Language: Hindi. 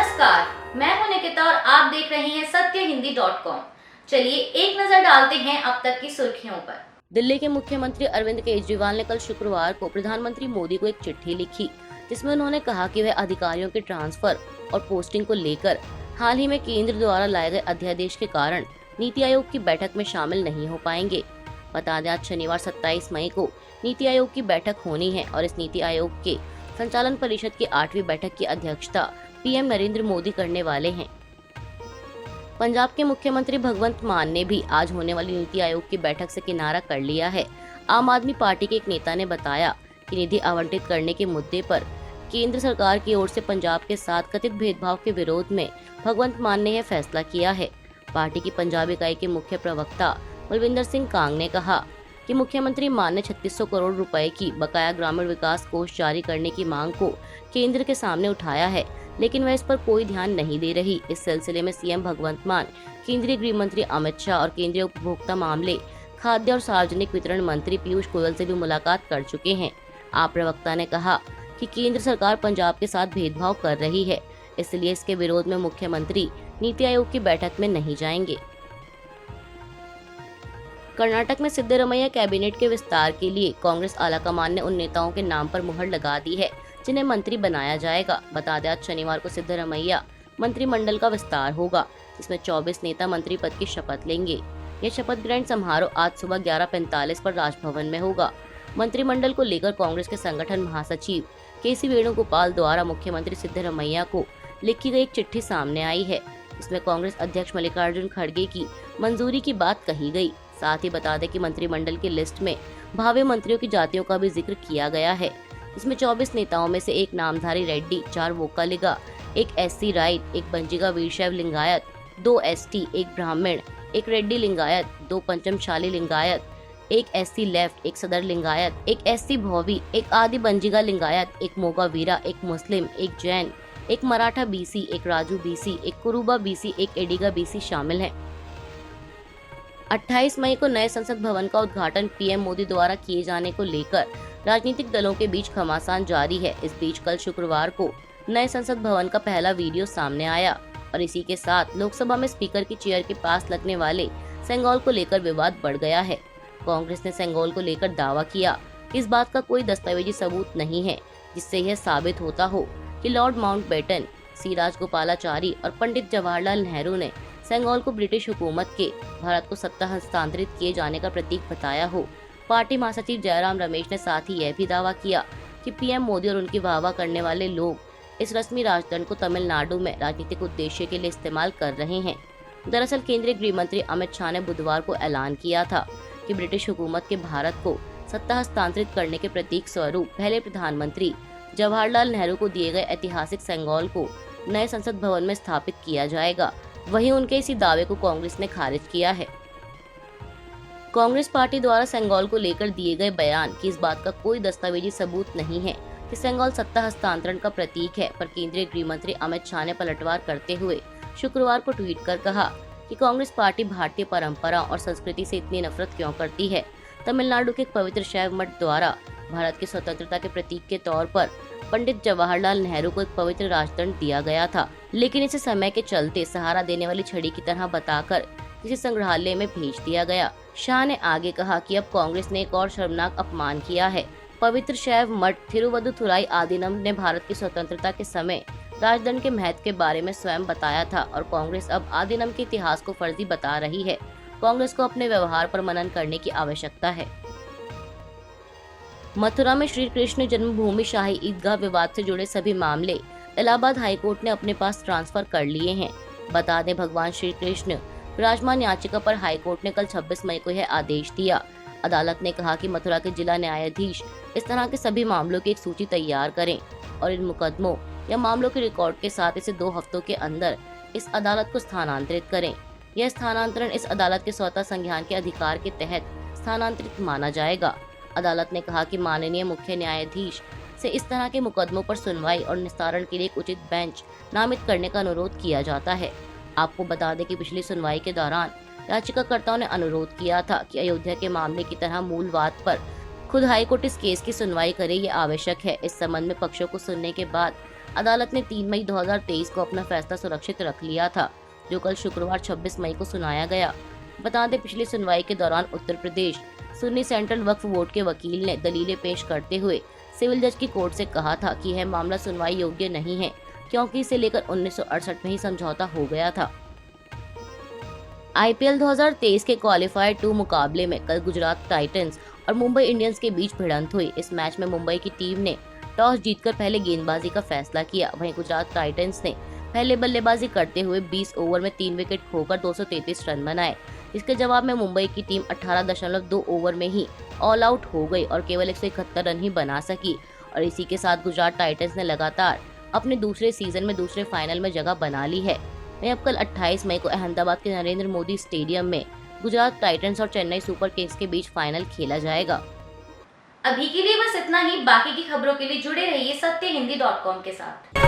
नमस्कार, मैं हूं निकिता और आप देख रहे हैं सत्यहिंदी.com। चलिए एक नजर डालते हैं अब तक की सुर्खियों पर। दिल्ली के मुख्यमंत्री अरविंद केजरीवाल ने कल शुक्रवार को प्रधानमंत्री मोदी को एक चिट्ठी लिखी, जिसमें उन्होंने कहा कि वह अधिकारियों के ट्रांसफर और पोस्टिंग को लेकर हाल ही में केंद्र द्वारा लाए गए अध्यादेश के कारण नीति आयोग की बैठक में शामिल नहीं हो पाएंगे। बता दें, आज शनिवार 27 मई को नीति आयोग की बैठक होनी है और इस नीति आयोग के संचालन परिषद की 8वीं बैठक की अध्यक्षता पीएम नरेंद्र मोदी करने वाले हैं। पंजाब के मुख्यमंत्री भगवंत मान ने भी आज होने वाली नीति आयोग की बैठक से किनारा कर लिया है। आम आदमी पार्टी के एक नेता ने बताया कि निधि आवंटित करने के मुद्दे पर केंद्र सरकार की ओर से पंजाब के साथ कथित भेदभाव के विरोध में भगवंत मान ने यह फैसला किया है। पार्टी की पंजाब इकाई के मुख्य प्रवक्ता बलविंदर सिंह कांग ने कहा कि मुख्यमंत्री मान ने 3600 करोड़ रुपए की बकाया ग्रामीण विकास कोष जारी करने की मांग को केंद्र के सामने उठाया है, लेकिन वह इस पर कोई ध्यान नहीं दे रही। इस सिलसिले में सीएम भगवंत मान, केंद्रीय गृह मंत्री अमित शाह और केंद्रीय उपभोक्ता मामले, खाद्य और सार्वजनिक वितरण मंत्री पीयूष गोयल से भी मुलाकात कर चुके हैं। आप प्रवक्ता ने कहा कि केंद्र सरकार पंजाब के साथ भेदभाव कर रही है, इसलिए इसके विरोध में मुख्यमंत्री नीति आयोग की बैठक में नहीं जाएंगे। कर्नाटक में सिद्धरमैया कैबिनेट के विस्तार के लिए कांग्रेस आलाकमान ने उन नेताओं के नाम पर मुहर लगा दी है जिन्हें मंत्री बनाया जाएगा। बता दें, आज शनिवार को सिद्धरमैया मंत्रिमंडल का विस्तार होगा, जिसमें 24 नेता मंत्री पद की शपथ लेंगे। यह शपथ ग्रहण समारोह आज सुबह 11:45 पर राजभवन में होगा। मंत्रिमंडल को लेकर कांग्रेस के संगठन महासचिव केसी वेणुगोपाल द्वारा मुख्यमंत्री सिद्धरमैया को लिखी गई एक चिट्ठी सामने आई है। इसमें कांग्रेस अध्यक्ष मल्लिकार्जुन खड़गे की मंजूरी की बात कही गई। साथ ही बता दें कि मंत्रिमंडल की लिस्ट में भावी मंत्रियों की जातियों का भी जिक्र किया गया है। इसमें 24 नेताओं में से एक नामधारी रेड्डी, 4 वोक्कालिगा, एक एससी राइट, एक बंजिगा वीरशैव लिंगायत, 2 एसटी, एक ब्राह्मण, एक रेड्डी लिंगायत, 2 पंचमशाली लिंगायत, एक एससी लेफ्ट, एक सदर लिंगायत, एक एससी भौवी, एक आदि बंजिगा लिंगायत, एक मोगा वीरा, एक मुस्लिम, एक जैन, एक मराठा बीसी, एक राजू बीसी, एक कुरुबा बीसी, एक एडिगा बीसी शामिल है। 28 मई को नए संसद भवन का उद्घाटन पीएम मोदी द्वारा किए जाने को लेकर राजनीतिक दलों के बीच घमासान जारी है। इस बीच कल शुक्रवार को नए संसद भवन का पहला वीडियो सामने आया और इसी के साथ लोकसभा में स्पीकर की चेयर के पास लगने वाले सेंगोल को लेकर विवाद बढ़ गया है। कांग्रेस ने सेंगोल को लेकर दावा किया कि इस बात का कोई दस्तावेजी सबूत नहीं है जिससे यह साबित होता हो कि लॉर्ड माउंटबेटन, सी राजगोपालाचारी और पंडित जवाहरलाल नेहरू ने सेंगोल को ब्रिटिश हुकूमत के भारत को सत्ता हस्तांतरित किए जाने का प्रतीक बताया हो। पार्टी महासचिव जयराम रमेश ने साथ ही यह भी दावा किया कि पीएम मोदी और उनकी वाहवाह करने वाले लोग इस रस्मी राजदंड को तमिलनाडु में राजनीतिक उद्देश्य के लिए इस्तेमाल कर रहे हैं। दरअसल केंद्रीय गृह मंत्री अमित शाह ने बुधवार को ऐलान किया था कि ब्रिटिश हुकूमत के भारत को सत्ता हस्तांतरित करने के प्रतीक स्वरूप पहले प्रधानमंत्री जवाहरलाल नेहरू को दिए गए ऐतिहासिक सेंगोल को नए संसद भवन में स्थापित किया जाएगा। वहीं उनके इसी दावे को कांग्रेस ने खारिज किया है। कांग्रेस पार्टी द्वारा सेंगोल को लेकर दिए गए बयान की इस बात का कोई दस्तावेजी सबूत नहीं है कि सेंगोल सत्ता हस्तांतरण का प्रतीक है, पर केंद्रीय गृह मंत्री अमित शाह ने पलटवार करते हुए शुक्रवार को ट्वीट कर कहा कि कांग्रेस पार्टी भारतीय परंपरा और संस्कृति से इतनी नफरत क्यों करती है। तमिलनाडु के एक पवित्र शैव मठ द्वारा भारत की स्वतंत्रता के प्रतीक के तौर पर पंडित जवाहरलाल नेहरू को एक पवित्र राजदंड दिया गया था, लेकिन इसे समय के चलते सहारा देने वाली छड़ी की तरह बताकर किसी संग्रहालय में भेज दिया गया। शाह ने आगे कहा कि अब कांग्रेस ने एक और शर्मनाक अपमान किया है। पवित्र शैव मठ थिरुवदुथुराई आदीनम ने भारत की स्वतंत्रता के समय राजदंड के महत्व के बारे में स्वयं बताया था और कांग्रेस अब आदीनम के इतिहास को फर्जी बता रही है। कांग्रेस को अपने व्यवहार पर मनन करने की आवश्यकता है। मथुरा में श्री कृष्ण जन्मभूमि शाही ईदगाह विवाद से जुड़े सभी मामले इलाहाबाद हाईकोर्ट ने अपने पास ट्रांसफर कर लिए हैं। बता दें, भगवान श्री कृष्ण विराजमान याचिका पर हाईकोर्ट ने कल 26 मई को यह आदेश दिया। अदालत ने कहा कि मथुरा के जिला न्यायाधीश इस तरह के सभी मामलों की एक सूची तैयार करें और इन मुकदमों या मामलों के रिकॉर्ड के साथ इसे 2 हफ्तों के अंदर इस अदालत को स्थानांतरित करें। यह स्थानांतरण इस अदालत के स्वतः संज्ञान के अधिकार के तहत स्थानांतरित माना जाएगा। अदालत ने कहा कि माननीय मुख्य न्यायाधीश से इस तरह के मुकदमों पर सुनवाई और निस्तारण के लिए एक उचित बेंच नामित करने का अनुरोध किया जाता है। आपको बता दें कि पिछली सुनवाई के दौरान याचिकाकर्ताओं ने अनुरोध किया था कि अयोध्या के मामले की तरह मूल बात पर खुद हाईकोर्ट इस केस की सुनवाई करे, ये आवश्यक है। इस संबंध में पक्षों को सुनने के बाद अदालत ने 3 मई 2023 को अपना फैसला सुरक्षित रख लिया था, जो कल शुक्रवार 26 मई को सुनाया गया। बता दें, पिछली सुनवाई के दौरान उत्तर प्रदेश सुन्नी सेंट्रल वक्फ बोर्ड के वकील ने दलीलें पेश करते हुए सिविल जज की कोर्ट से कहा था कि यह मामला सुनवाई योग्य नहीं है, क्योंकि इसे लेकर 1968 में ही समझौता हो गया था। आईपीएल 2023 के क्वालिफायर 2 मुकाबले में कल गुजरात टाइटंस और मुंबई इंडियंस के बीच भिड़ंत हुई। इस मैच में मुंबई की टीम ने टॉस जीतकर पहले गेंदबाजी का फैसला किया। वहीं गुजरात टाइटंस ने पहले बल्लेबाजी करते हुए 20 ओवर में 3 विकेट खोकर 233 रन बनाए। इसके जवाब में मुंबई की टीम 18.2 ओवर में ही ऑल आउट हो गई और केवल 171 रन ही बना सकी। और इसी के साथ गुजरात टाइटंस ने लगातार अपने दूसरे सीजन में दूसरे फाइनल में जगह बना ली है। वहीं अब कल 28 मई को अहमदाबाद के नरेंद्र मोदी स्टेडियम में गुजरात टाइटंस और चेन्नई सुपर किंग्स के बीच फाइनल खेला जाएगा। अभी के लिए बस इतना ही। बाकी की खबरों के लिए जुड़े रहिए सत्यहिंदी.com के साथ।